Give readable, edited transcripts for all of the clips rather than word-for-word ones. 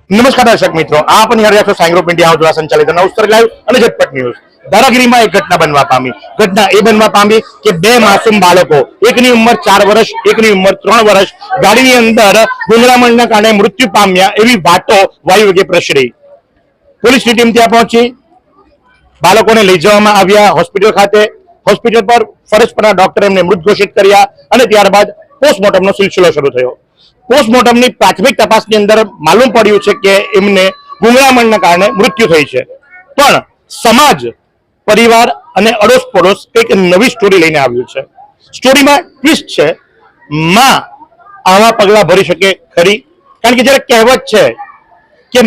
નમસ્કાર દર્શક મિત્રો, આપ નિહાળી રહ્યા છો સાઈ ગ્રુપ ઇન્ડિયા દ્વારા સંચાલિત નવસ્તર લાઈવ અને ઝટપટ ન્યૂઝ। ધારાગીરીમાં એક ઘટના બનવા પામી। ઘટના એ બનવા પામી કે બે માસૂમ બાળકો, એકની ઉંમર 4 વર્ષ, એકની ઉંમર 3 વર્ષ, ગાડીની અંદર ગુંગળામણના કારણે મૃત્યુ પામ્યા એવી વાતો વાયુવેગે પ્રસરી। પોલીસની ટીમ ત્યાં પહોંચી, બાળકોને લઈ જવામાં આવ્યા હોસ્પિટલ ખાતે। હોસ્પિટલ પર ફરજ પરના ડોક્ટરે એમને મૃત ઘોષિત કર્યા અને ત્યારબાદ પોસ્ટમોર્ટમનો સિલસિલો શરૂ થયો। પોસ્ટમોર્ટમની પ્રાથમિક તપાસની અંદર માલુમ પડ્યું છે કે એમને ગુંગળામણના કારણે મૃત્યુ થઈ છે, પણ સમાજ, પરિવાર અને અડોશ પડોશ એક નવી સ્ટોરી લઈને આવ્યું છે। સ્ટોરીમાં ટ્વિસ્ટ છે, માં આવા પગલા ભરી શકે ખરી? કારણ કે જ્યારે કહેવત છે કે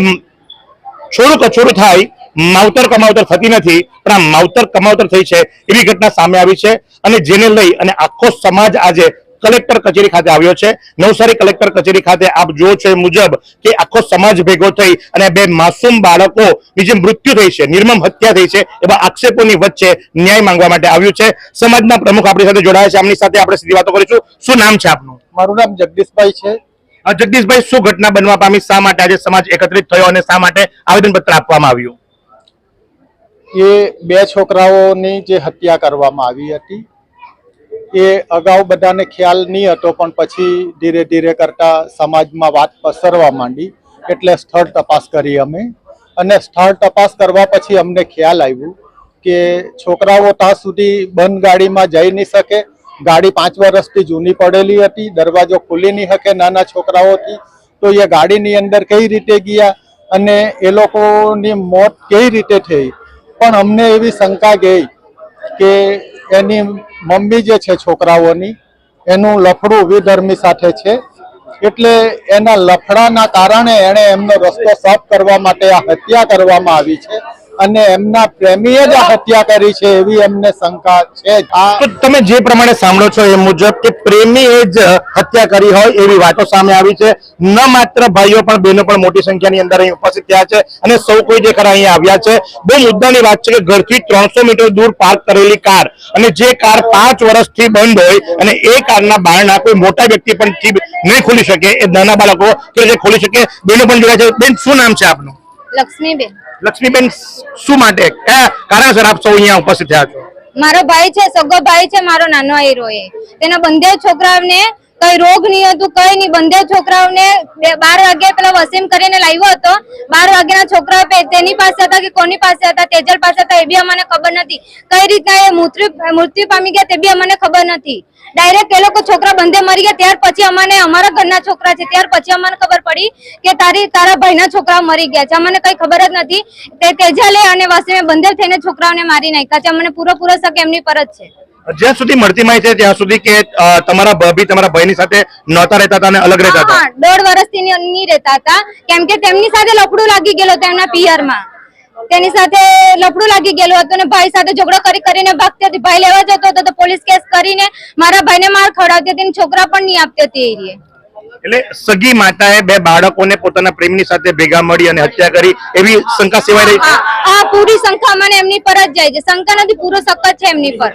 છોડું કછોડું થાય, માવતર કમાવતર થતી નથી, પણ આ માવતર કમાવતર થઈ છે એવી ઘટના સામે આવી છે અને જેને લઈ અને આખો સમાજ આજે કલેક્ટર કચેરી ખાતે આવ્યો છે। નવસારી કલેક્ટર કચેરી ખાતે આપ જો છો એ મુજબ કે આખો સમાજ ભેગો થઈ અને બે માસૂમ બાળકોની જે મૃત્યુ થઈ છે, નિર્મમ હત્યા થઈ છે, એવા આક્ષેપોની વચ્ચે ન્યાય માંગવા માટે આવ્યું છે। સમાજના પ્રમુખ આપણી સાથે જોડાયા છે, આમની સાથે આપણે સીધી વાતો કરીશું। શું નામ છે આપનું? મારું નામ જગદીશભાઈ છે। જગદીશભાઈ, શું ઘટના બનવા પામી? શા માટે આજે સમાજ એકત્રિત થયો અને શા માટે આવેદનપત્ર આપવામાં આવ્યું? એ બે છોકરાઓની જે હત્યા કરવામાં આવી હતી એ અગાઉ બધાને ખ્યાલ નહીં હતો, પણ પછી ધીરે ધીરે કરતા સમાજમાં વાત પસરવા માંડી એટલે સ્થળ તપાસ કરી અમે, અને સ્થળ તપાસ કરવા પછી અમને ખ્યાલ આવ્યું કે છોકરાઓ ત્યાં સુધી બંધ ગાડીમાં જઈ નહીં શકે। ગાડી 5 વર્ષથી જૂની પડેલી હતી, દરવાજો ખોલી નહીં શકે નાના છોકરાઓથી, તો એ ગાડીની અંદર કઈ રીતે ગયા અને એ લોકોની મોત કઈ રીતે થઈ। પણ અમને એવી શંકા ગઈ કે એની મમ્મી જે છે છોકરાઓની, એનું લફડું વિધર્મી સાથે છે, એટલે એના લફડાના કારણે એણે એમનો રસ્તો સાફ કરવા માટે આ હત્યા કરવામાં આવી છે અને એમના પ્રેમીએ જ આ હત્યા કરી છે એવી એમને શંકા છે। તો તમે જે પ્રમાણે સાંભળો છો એ મુજબ કે પ્રેમીએ જ હત્યા કરી હોય એવી વાતો સામે આવી છે। ન માત્ર ભાઈઓ પણ બહેનો પણ મોટી સંખ્યાની અંદર અહીં ઉપસ્થિત થયા છે અને સૌ કોઈ જે ખરા અહીંયા આવ્યા છે। બહુ મુદ્દાની વાત છે કે ઘરથી 300 મીટર દૂર પાર્ક કરેલી કાર, અને જે કાર 5 વર્ષથી બંધ હોય અને એ કારના બારણા કોઈ મોટા વ્યક્તિ પણ નહીં ખોલી શકે, એ નાના બાળકો કે જે ખોલી શકે। બહેનો પણ જોડ્યા છે। બેન, શું નામ છે આપનું? લક્ષ્મીબેન। લક્ષ્મીબેન, શું માટે, કયા કારણસર આપ સૌ અહીંયા ઉપસ્થિત થયા છો? મારો ભાઈ છે, સગો ભાઈ છે, મારો નાનો હીરો એ તેના બંને છોકરાઓને કઈ રોગ નહીં હતું, કઈ નહીં। બંને છોકરાઓને 12 વાગે પેલા વસીમ કરીને લાવ્યો હતો। 12 વાગ્યાના છોકરાઓ તેની પાસે હતા કે કોની પાસે હતા, તેજલ પાસે હતા, એ બી અમને ખબર નથી। કઈ રીતના એ મૃત્યુ પામી ગયા તે બી અમને ખબર નથી। ડાયરેક્ટ એ લોકો છોકરા બંધે મરી ગયા ત્યાર પછી અમને, અમારા ઘરના છોકરા છે ત્યાર પછી અમને ખબર પડી કે તારા ભાઈના છોકરા મરી ગયા છે। અમને કઈ ખબર જ નથી। તે તેજલે અને વસીમે બંધે થઈને છોકરાઓને મારી નાખ્યા છે। અમને પૂરો શક એમની પર જ છે। જ્યાં સુધી મળતી માહિતી ત્યાં સુધી કે તમારા ભાભી તમારા ભાઈની સાથે નહોતા રહેતા હતા અને અલગ રહેતા હતા? 1.5 વર્ષથી નહીં રહેતા હતા, કેમ કે તેમની સાથે લફડું લાગી ગયેલું હતું એમના પિયરમાં। તેની સાથે લફડું લાગી ગયેલું હતું અને ભાઈ સાથે ઝઘડો કરીને ભાગતી હતી। ભાઈ લેવા જતો હતો તો પોલીસ કેસ કરીને મારા ભાઈને માર ખવડાવતી હતી, છોકરા પણ નહીં આપતી હતી એ રીતે। એટલે સગી માતાએ બે બાળકોને પોતાના પ્રેમની સાથે ભેગા મળી અને હત્યા કરી એવી શંકા સેવાઈ રહી છે। આ પૂરી શંકા મને એમની પર જ જાય છે। શંકા નથી, પૂરો શક જ છે એમની પર।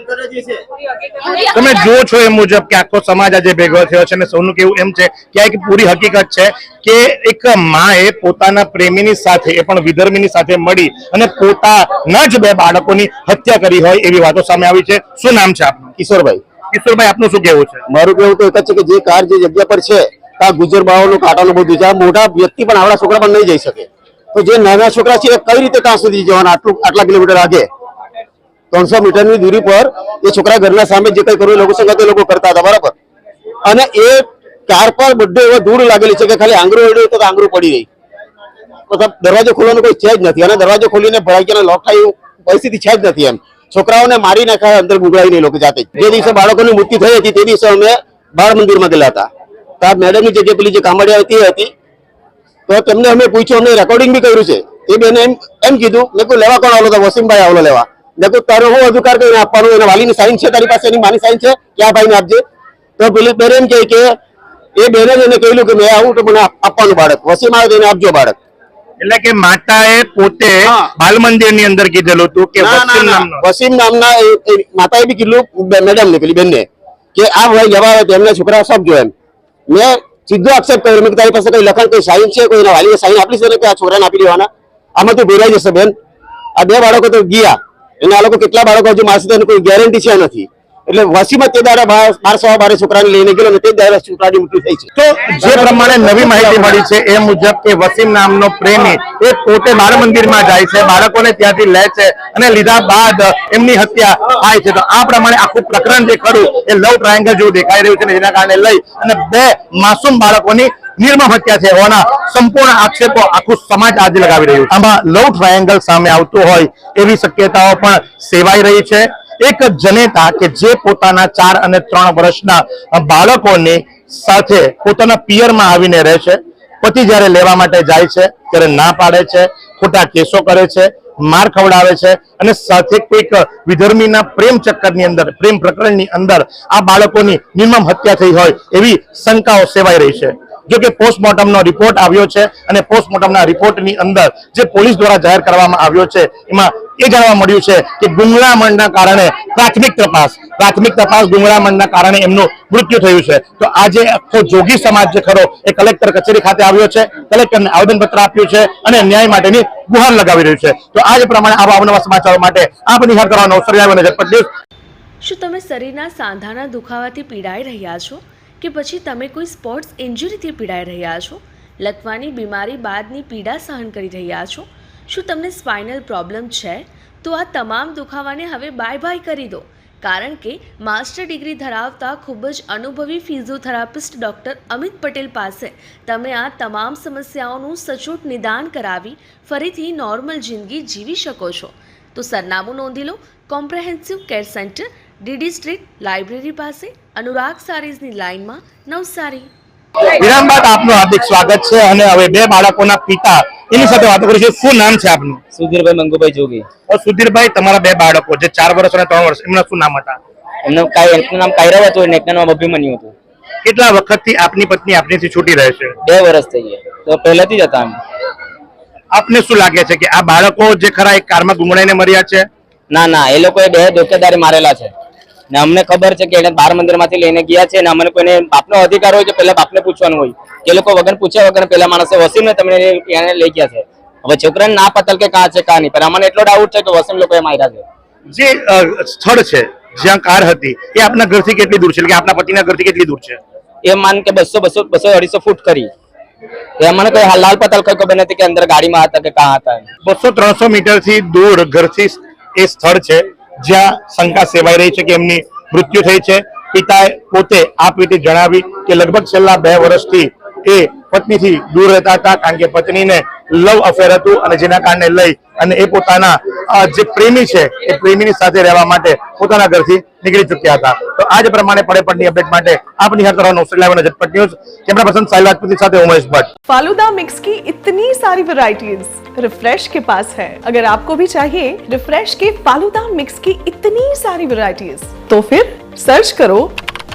તમે જો છો એ મુજબ કે આખો સમાજ આજે ભેગો થયો છે અને સૌનું કેવું એમ છે કે આ એક પૂરી હકીકત છે કે એક માએ પોતાના પ્રેમીની સાથે, એ પણ વિધર્મીની સાથે મળી અને પોતાના જ બે બાળકોની હત્યા કરી હોય એવી વાતો સામે આવી છે। શું નામ છે આપનું? કિશોરભાઈ। કિશોરભાઈ, આપનું શું કેવું છે? મારું કેવું તો એક જ છે કે જે કાર જે જગ્યા પર છે ત્યાં ગુજરબાઓનું કાંટાનું બધું છે, મોટા વ્યક્તિ પણ આવડા છોકરા પણ નહીં જઈ શકે, તો જે નાના છોકરા છે એ કઈ રીતે ત્યાં સુધી જવાના? આટલા કિલોમીટર આગે 300 મીટરની દૂરી પર એ છોકરા ઘરના સામે જે કઈ કરવું લોકો સંગત એ લોકો કરતા હતા, બરાબર? અને એ કાર પર બધે એવો ધૂળ લાગેલી છે કે ખાલી આંગળું અડ્યું તો આંગળું પડી રહી, મતલબ દરવાજો ખોલવાનો કોઈ છે જ નથી, અને દરવાજો ખોલીને ભરાઈ લોક થાય પરિસ્થિતિ છે જ નથી। એમ છોકરાઓને મારી નાખ્યા, અંદર ગુગળાઈ નહીં લોકો જાતે। જે દિવસે બાળકોની મૃત્યુ થઈ હતી તે દિવસે અમે બાળ મંદિરમાં ગયેલા હતા, ત્યાં મેડમની જગ્યાએ પેલી જે કામડિયા હતી તો તેમને અમે પૂછ્યું, અમને રેકોર્ડિંગ બી કર્યું છે। એ બેને એમ કીધું, મેં કોઈ લેવા કોણ આવલો હતો? વસીમભાઈ આવલો લેવા। મેં કહ્યું તારો હું અધિકાર કરીને આપવાનું? એના વાલીની સાઈન છે તારી પાસે, એની માની સાઈન છે કે આ ભાઈને આપજે? તો પેલી બેન એમ કહે કે એ બેને જ એને કહ્યું કે મેં આવું તો મને આપવાનું બાળક, વસીમ આવે તો એને આપજો બાળક। એટલે કે માતાએ પોતે બાલ મંદિરની અંદર કીધેલું હતું કે વસીમ નામના માતાએ બી કીધું મેડમ ને, પેલી બેનને, કે આ ભાઈ લેવા આવે તો એમના છોકરા સમજો એમ। મેં સીધો આક્ષેપ કર્યો મેં કે તારી પાસે કઈ લખાણ કઈ સાઈન છે કોઈ વાલીએ સાઈન આપી છે ને કે આ છોકરાને આપી દેવાના આમાં તો ભેરાઈ જશે બેન આ 2 બાળકો તો ગયા અને આ લોકો કેટલા બાળકો હજુ મારશે તેની કોઈ ગેરંટી છે નથી એટલે વસીમાં તે દાડા 12 છોકરાને લઈને ગયેલો અને તે દાડા છોકરાની મૃત્યુ થઈ છે તો જે પ્રમાણે નવી માહિતી મળી છે એ મુજબ કે વસીમ નામનો પ્રેમી એ પોતે બાળ મંદિરમાં જાય છે બાળકોને ત્યાંથી લે છે અને લીધા બાદ એમની હત્યા થાય છે તો આ પ્રમાણે આખું પ્રકરણ જે ખરું એ લવ ટ્રાયેંગલ જેવું દેખાઈ રહ્યું છે અને જેના કારણે લઈ અને 2 માસૂમ બાળકોની નિર્મમ હત્યા છે હોવાના સંપૂર્ણ આક્ષેપો આખું સમાજ આજે લગાવી રહ્યું છે આમાં લવ ટ્રાયેંગલ સામે આવતું હોય એવી શક્યતાઓ પણ સેવાઈ રહી છે એક જનેતા કે જે પોતાના 4 અને 3 વર્ષના બાળકોની સાથે પોતાના પિયરમાં આવીને રહે છે પતિ જ્યારે લેવા માટે જાય છે ત્યારે ના પાડે છે ખોટા કેસો કરે છે માર ખવડાવે છે અને સાથે કોઈક વિધર્મીના પ્રેમ ચક્કરની અંદર પ્રેમ પ્રકરણની અંદર આ બાળકોની નિર્મમ હત્યા થઈ હોય એવી શંકાઓ સેવાઈ રહી છે જો કે પોસ્ટમોર્ટમનો રિપોર્ટ આવ્યો છે અને પોસ્ટમોર્ટમના રિપોર્ટની અંદર જે પોલીસ દ્વારા જાહેર કરવામાં આવ્યો છે એમાં એ જાણવા મળ્યું છે કે ગુંગળામણના કારણે પ્રાથમિક તપાસ ગુંગળામણના કારણે એમનું મૃત્યુ થયું છે તો આજે આખો જોગી સમાજ જે ખરો એ કલેક્ટર કચેરી ખાતે આવ્યો છે કલેક્ટરને આવેદનપત્ર આપ્યું છે અને ન્યાય માટેની ગુહાર લગાવી રહ્યું છે તો આ જ પ્રમાણે આવા અવનવા સમાચારો માટે આપ નિહાળ કરવાનો અવસર આવ્યો અને ઝટપટ ન્યૂઝ શું તમે શરીરના સાંધાના દુખાવાથી પીડાઈ રહ્યા છો કે પછી તમે કોઈ સ્પોર્ટ્સ ઇન્જરીથી પીડાઈ રહ્યા છો લકવાની બીમારી બાદની પીડા સહન કરી રહ્યા છો શું તમને સ્પાઇનલ પ્રોબ્લેમ છે તો આ તમામ દુખાવાને હવે બાય કરી દો કારણ કે માસ્ટર ડિગ્રી ધરાવતા ખૂબ જ અનુભવી ફિઝિયોથેરાપિસ્ટ ડૉક્ટર અમિત પટેલ પાસે તમે આ તમામ સમસ્યાઓનું સચોટ નિદાન કરાવી ફરીથી નોર્મલ જિંદગી જીવી શકો છો તો સરનામું નોંધી લો comprehensive care centre DD street library પાસે અનુરાગ સારીઝની લાઇનમાં નવસારી વિરામ બાદ આપનું હાર્દિક સ્વાગત છે અને હવે 2 બાળકોના પિતા એની સાથે વાતો કરીશું શું નામ છે આપનું સુધીરભાઈ મંગુભાઈ જોગી સુધીરભાઈ તમારા 2 બાળકો જે 4 વર્ષ અને 3 વર્ષ એમના શું નામ હતા એમનું નામ કાયરવ હતું અને એકનું નામ અભિમન્યુ હતું કેટલા વખતથી આપની પત્ની આપનીથી છૂટી રહે છે 2 વર્ષ થઈ ગયા તો પહેલેથી જ હતા આપને શું લાગે છે કે આ બાળકો જે ખરા એક કારમાં ગુંગળાઈને મર્યા છે ના એ લોકોએ 2 ધોકેદારી મારેલા છે ને અમને ખબર છે કે એને 12 મંદિરમાંથી લઈને ગયા છે ને અમને કોઈને બાપનો અધિકાર હોય કે પહેલા બાપને પૂછવાનું હોય કે એ લોકો વગર પૂછ્યા વગર પહેલા માણસે વસીમને તમને એને લઈ ગયા છે હવે છોકરાને ના પતલ કે કાં છે કાં નહીં પણ અમને એટલો ડાઉટ છે કે વસીમ લોકોએ માર્યા છે જે સ્થળ છે જ્યાં કાર હતી એ આપના ઘરથી કેટલી દૂર છે કે આપના પતિના ઘરથી કેટલી દૂર છે એ માન કે 200 250 ફૂટ કરી એ અમને કોઈ લાલ પતલ કોઈ ખબર નથી કે અંદર ગાડીમાં હતા કે કાં હતા 200-300 મીટરથી દૂર ઘરથી એ સ્થળ છે જ્યાં શંકા સેવાઈ રહી છે કે એમની મૃત્યુ થઈ છે પિતાએ પોતે આ રીતે જણાવી કે લગભગ છેલ્લા 2 વર્ષથી એ પત્નીથી દૂર રહેતા હતા કારણ કે પત્નીને લવ અફેર હતું અને જેના કારણે લઈ અને એ પોતાના જે પ્રેમી છે એ પ્રેમીની સાથે રહેવા માટે પોતાના ઘરથી નીકળી ચૂક્યા હતા તો આ જ પ્રમાણે પડેપડની અપડેટ માટે આપ નિહાળ કરવાનો અવસર લાવ્યો ઝટપટ news camera person Sahil Rajput સાથે ઉમેશ ભટ્ટ फालूदा मिक्स की इतनी सारी वैरायटीज रिफ्रेश के पास है अगर आपको भी चाहिए रिफ्रेश के फालूदा मिक्स की इतनी सारी वैरायटीज तो फिर सर्च करो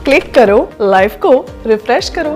क्लिक करो लाइफ को रिफ्रेश करो